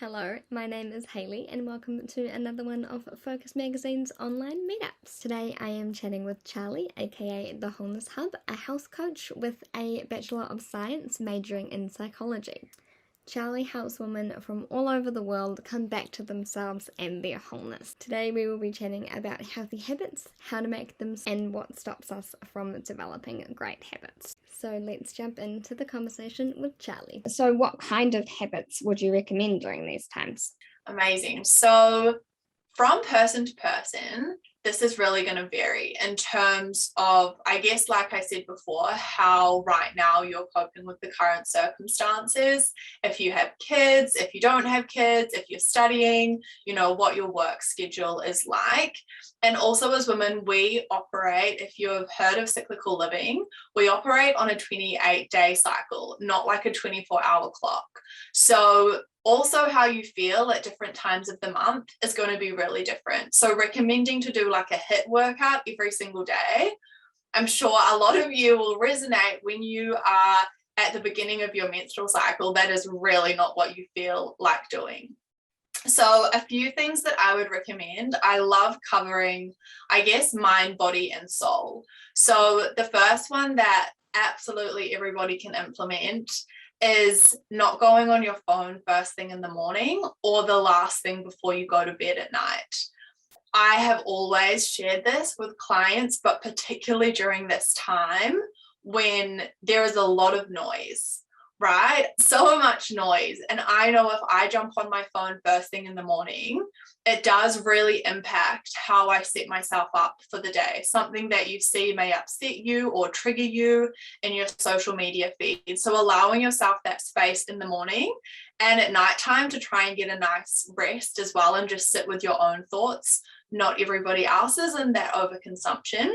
Hello, my name is Hayley and welcome to another one of Focus Magazine's online meetups. Today I am chatting with Charlie, aka the Wholeness Hub, a health coach with a Bachelor of Science majoring in psychology. Charlie helps women from all over the world come back to themselves and their wholeness. Today we will be chatting about healthy habits, how to make them, and what stops us from developing great habits. So let's jump into the conversation with Charlie. So what kind of habits would you recommend during these times? Amazing. So from person to person, this is really going to vary in terms of, I guess, like I said before, how right now you're coping with the current circumstances. If you have kids, if you don't have kids, if you're studying, what your work schedule is like. And also as women, we operate, if you have heard of cyclical living, we operate on a 28-day cycle, not like a 24-hour clock. So also how you feel at different times of the month is going to be really different. So recommending to do like a HIIT workout every single day. I'm sure a lot of you will resonate when you are at the beginning of your menstrual cycle. That is really not what you feel like doing. So a few things that I would recommend, I love covering, I guess, mind, body, and soul. So the first one that absolutely everybody can implement is not going on your phone first thing in the morning or the last thing before you go to bed at night. I have always shared this with clients, but particularly during this time when there is a lot of noise, right? So much noise. And I know if I jump on my phone first thing in the morning, it does really impact how I set myself up for the day. Something that you see may upset you or trigger you in your social media feed. So allowing yourself that space in the morning and at nighttime to try and get a nice rest as well and just sit with your own thoughts, not everybody else's, and that overconsumption.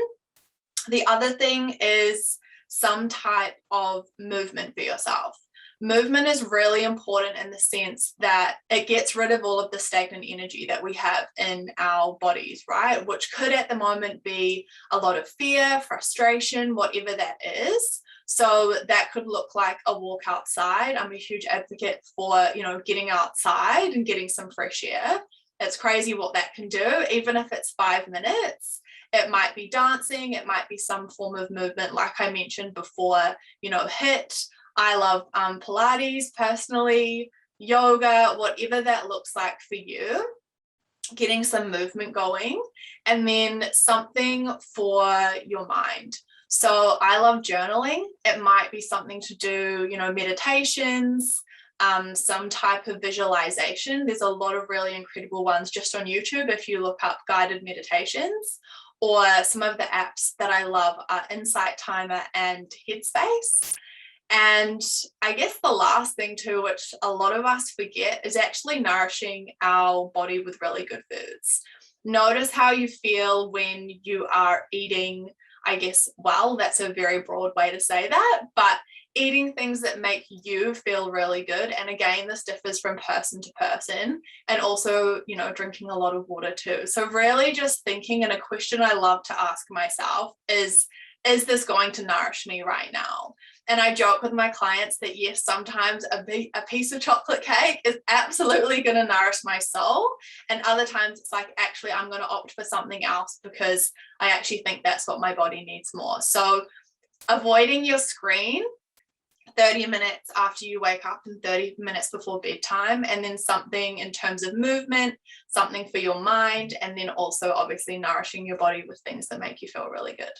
The other thing is some type of movement for yourself. Movement is really important in the sense that it gets rid of all of the stagnant energy that we have in our bodies, right? Which could at the moment be a lot of fear, frustration, whatever that is. So that could look like a walk outside. I'm a huge advocate for, getting outside and getting some fresh air. It's crazy what that can do, even if it's 5 minutes. It might be dancing, it might be some form of movement, like I mentioned before, HIIT. I love Pilates personally, yoga, whatever that looks like for you, getting some movement going, and then something for your mind. So I love journaling. It might be something to do, meditations, some type of visualization. There's a lot of really incredible ones just on YouTube if you look up guided meditations, or some of the apps that I love are Insight Timer and Headspace. And I guess the last thing too, which a lot of us forget, is actually nourishing our body with really good foods. Notice how you feel when you are eating, I guess, well, that's a very broad way to say that, but eating things that make you feel really good. And again, this differs from person to person, and also, drinking a lot of water too. So really just thinking, and a question I love to ask myself is this going to nourish me right now? And I joke with my clients that yes, sometimes a piece of chocolate cake is absolutely going to nourish my soul. And other times it's like, actually, I'm going to opt for something else because I actually think that's what my body needs more. So avoiding your screen 30 minutes after you wake up and 30 minutes before bedtime, and then something in terms of movement, something for your mind, and then also obviously nourishing your body with things that make you feel really good.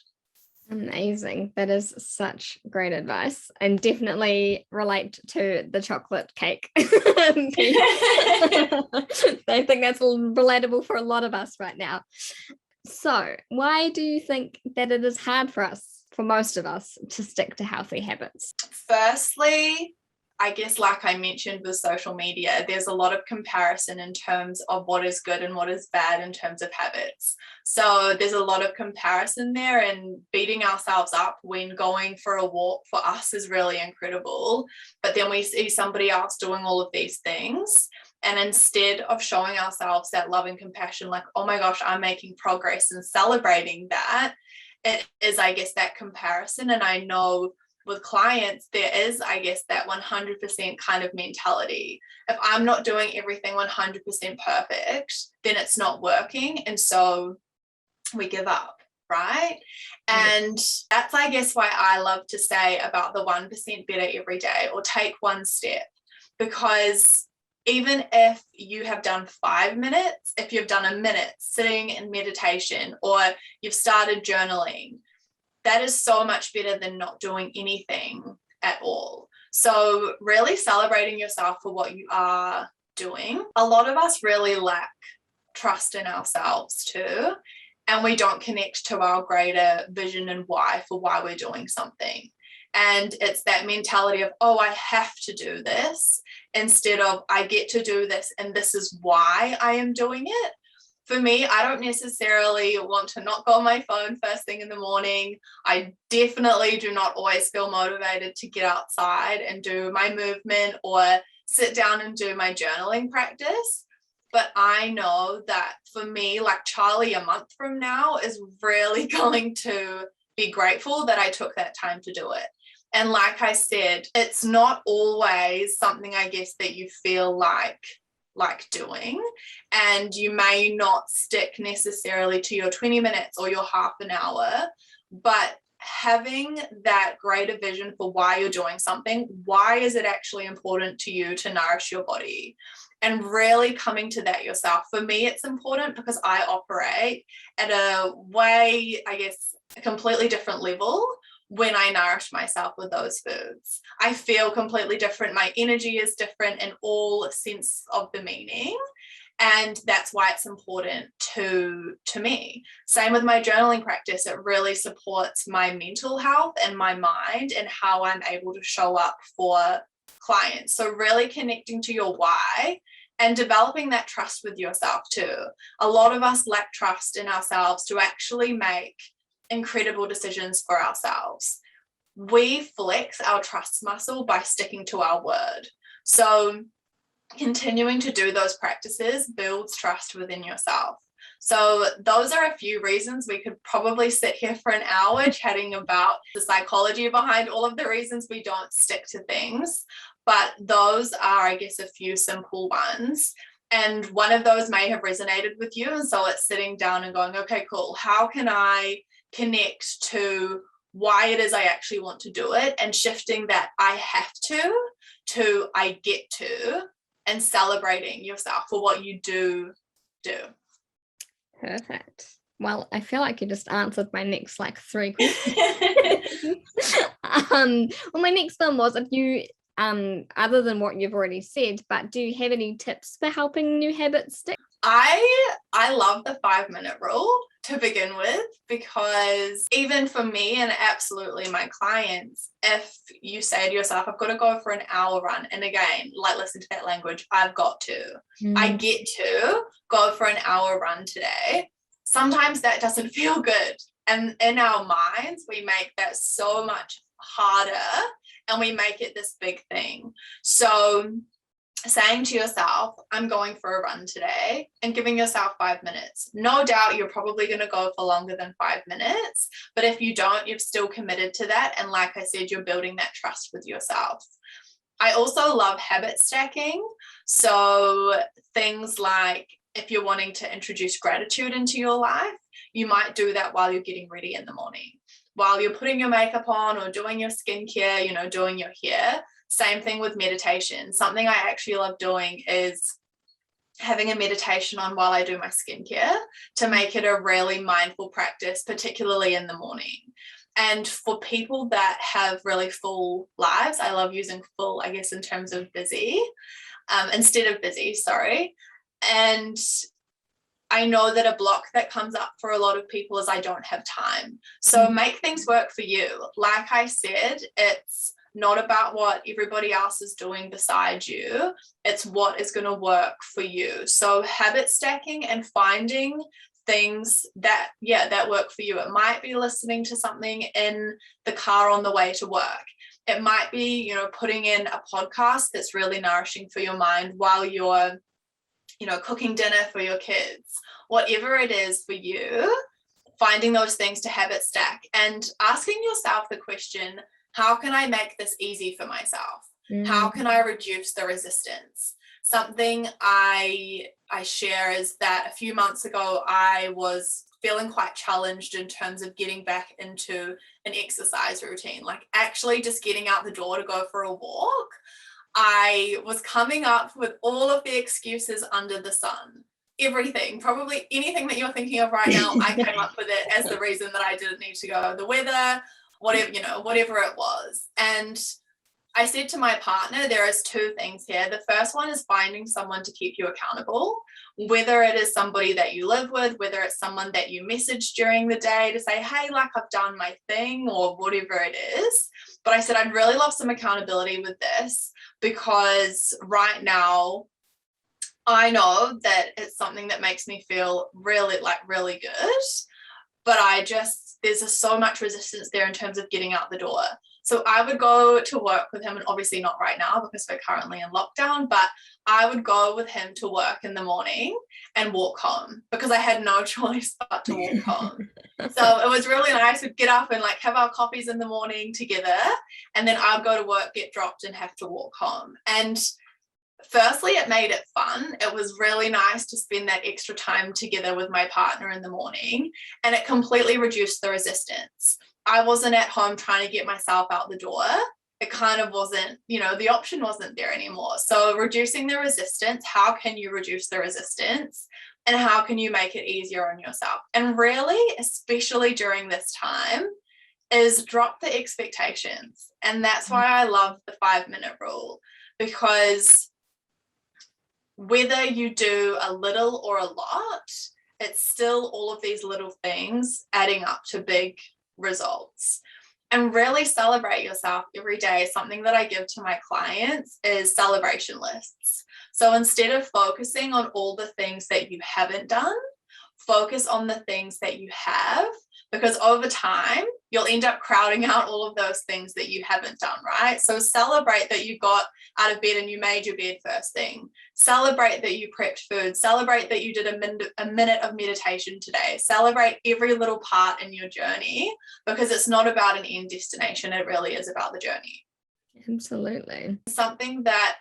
Amazing. That is such great advice, and definitely relate to the chocolate cake. I think that's relatable for a lot of us right now. So why do you think that it is hard for most of us, to stick to healthy habits? Firstly, I guess, like I mentioned with social media, there's a lot of comparison in terms of what is good and what is bad in terms of habits. So there's a lot of comparison there, and beating ourselves up when going for a walk for us is really incredible. But then we see somebody else doing all of these things, and instead of showing ourselves that love and compassion, like, oh my gosh, I'm making progress, and celebrating that, it is, I guess, that comparison. And I know with clients, there is, I guess, that 100% kind of mentality. If I'm not doing everything 100% perfect, then it's not working. And so we give up, right? And that's, I guess, why I love to say about the 1% better every day, or take one step. Because even if you have done 5 minutes, if you've done a minute sitting in meditation, or you've started journaling, that is so much better than not doing anything at all. So really celebrating yourself for what you are doing. A lot of us really lack trust in ourselves too, and we don't connect to our greater vision and why for why we're doing something. And it's that mentality of, oh, I have to do this, instead of I get to do this and this is why I am doing it. For me, I don't necessarily want to not go on my phone first thing in the morning. I definitely do not always feel motivated to get outside and do my movement or sit down and do my journaling practice. But I know that for me, like Charlie a month from now is really going to be grateful that I took that time to do it. And like I said, it's not always something, I guess, that you feel like doing, and you may not stick necessarily to your 20 minutes or your half an hour, but having that greater vision for why you're doing something, why is it actually important to you to nourish your body, and really coming to that yourself. For me, it's important because I operate at a way, I guess, a completely different level. When I nourish myself with those foods, I feel completely different. My energy is different in all sense of the meaning. And that's why it's important to me. Same with my journaling practice. It really supports my mental health and my mind and how I'm able to show up for clients. So really connecting to your why and developing that trust with yourself too. A lot of us lack trust in ourselves to actually make incredible decisions for ourselves. We flex our trust muscle by sticking to our word. So continuing to do those practices builds trust within yourself. So those are a few reasons. We could probably sit here for an hour chatting about the psychology behind all of the reasons we don't stick to things. But those are, I guess, a few simple ones. And one of those may have resonated with you. And so it's sitting down and going, okay, cool. How can I connect to why it is I actually want to do it, and shifting that I have to I get to, and celebrating yourself for what you do. Perfect. Well, I feel like you just answered my next 3 questions. Well, my next one was, if you other than what you've already said, but do you have any tips for helping new habits stick? I love the 5-minute rule to begin with, because even for me and absolutely my clients, if you say to yourself, I've got to go for an hour run, and again, listen to that language, I've got to, I get to go for an hour run today. Sometimes that doesn't feel good. And in our minds, we make that so much harder and we make it this big thing. So saying to yourself, I'm going for a run today, and giving yourself 5 minutes. No doubt you're probably going to go for longer than 5 minutes, but if you don't, you've still committed to that. And like I said, you're building that trust with yourself. I also love habit stacking. So things like, if you're wanting to introduce gratitude into your life, you might do that while you're getting ready in the morning, while you're putting your makeup on or doing your skincare, doing your hair. Same thing with meditation. Something I actually love doing is having a meditation on while I do my skincare, to make it a really mindful practice, particularly in the morning. And for people that have really full lives, I love using full, I guess, in terms of busy, instead of busy, sorry. And I know that a block that comes up for a lot of people is I don't have time. So make things work for you. Like I said, it's not about what everybody else is doing beside you. It's what is going to work for you. So habit stacking and finding things that work for you. It might be listening to something in the car on the way to work. It might be, putting in a podcast that's really nourishing for your mind while you're, cooking dinner for your kids. Whatever it is for you, finding those things to habit stack and asking yourself the question, How can I make this easy for myself? How can I reduce the resistance? Something I share is that a few months ago, I was feeling quite challenged in terms of getting back into an exercise routine, like actually just getting out the door to go for a walk. I was coming up with all of the excuses under the sun. Everything, probably anything that you're thinking of right now, I came up with it as the reason that I didn't need to go. The weather, whatever, whatever it was. And I said to my partner, there is two things here. The first one is finding someone to keep you accountable, whether it is somebody that you live with, whether it's someone that you message during the day to say, hey, like I've done my thing or whatever it is. But I said, I'd really love some accountability with this, because right now I know that it's something that makes me feel really good. But there's just so much resistance there in terms of getting out the door. So I would go to work with him, and obviously not right now because we're currently in lockdown, but I would go with him to work in the morning and walk home because I had no choice but to walk home. So it was really nice. We'd get up and like have our coffees in the morning together, and then I'd go to work, get dropped, and have to walk home. And firstly, it made it fun. It was really nice to spend that extra time together with my partner in the morning, and it completely reduced the resistance. I wasn't at home trying to get myself out the door. It kind of wasn't, the option wasn't there anymore. So reducing the resistance, how can you reduce the resistance? And how can you make it easier on yourself? And really, especially during this time, is drop the expectations. And that's why I love the 5-minute rule, because whether you do a little or a lot, it's still all of these little things adding up to big results. And really celebrate yourself every day. Something that I give to my clients is celebration lists. So instead of focusing on all the things that you haven't done, focus on the things that you have, because over time you'll end up crowding out all of those things that you haven't done, right? So celebrate that you got out of bed and you made your bed first thing. Celebrate that you prepped food. Celebrate that you did a minute of meditation today. Celebrate every little part in your journey, because it's not about an end destination. It really is about the journey. Absolutely. Something that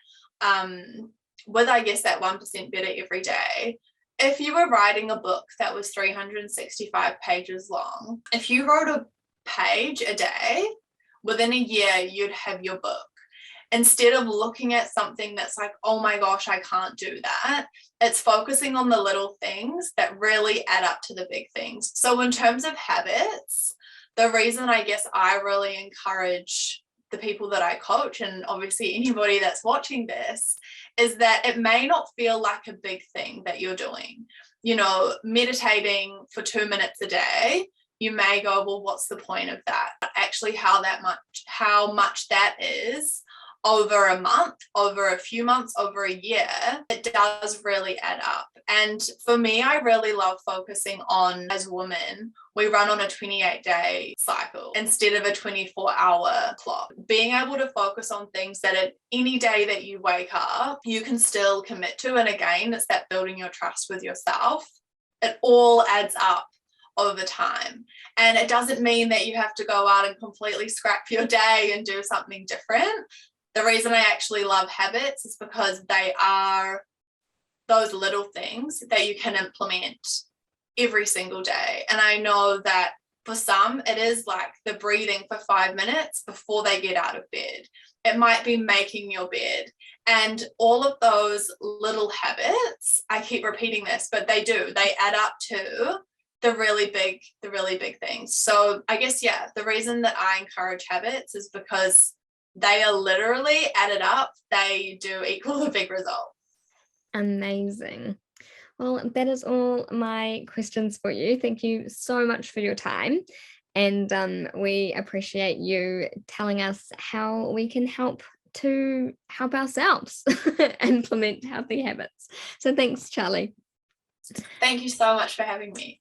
with, I guess, that 1% better every day, if you were writing a book that was 365 pages long, if you wrote a page a day, within a year, you'd have your book. Instead of looking at something that's like, oh my gosh, I can't do that, it's focusing on the little things that really add up to the big things. So in terms of habits, the reason I guess I really encourage the people that I coach, and obviously anybody that's watching this, is that it may not feel like a big thing that you're doing. Meditating for 2 minutes a day, you may go, well, what's the point of that? Actually, how much that is over a month, over a few months, over a year, it does really add up. And for me, I really love focusing on, as women, we run on a 28-day cycle instead of a 24-hour clock. Being able to focus on things that at any day that you wake up, you can still commit to. And again, it's that building your trust with yourself. It all adds up over time. And it doesn't mean that you have to go out and completely scrap your day and do something different. The reason I actually love habits is because they are those little things that you can implement every single day. And I know that for some, it is like the breathing for 5 minutes before they get out of bed. It might be making your bed. And all of those little habits, I keep repeating this, but they add up to the really big things. So I guess, the reason that I encourage habits is because they are literally added up. They do equal a big result. Amazing. Well, that is all my questions for you. Thank you so much for your time. And we appreciate you telling us how we can help ourselves implement healthy habits. So thanks, Charlie. Thank you so much for having me.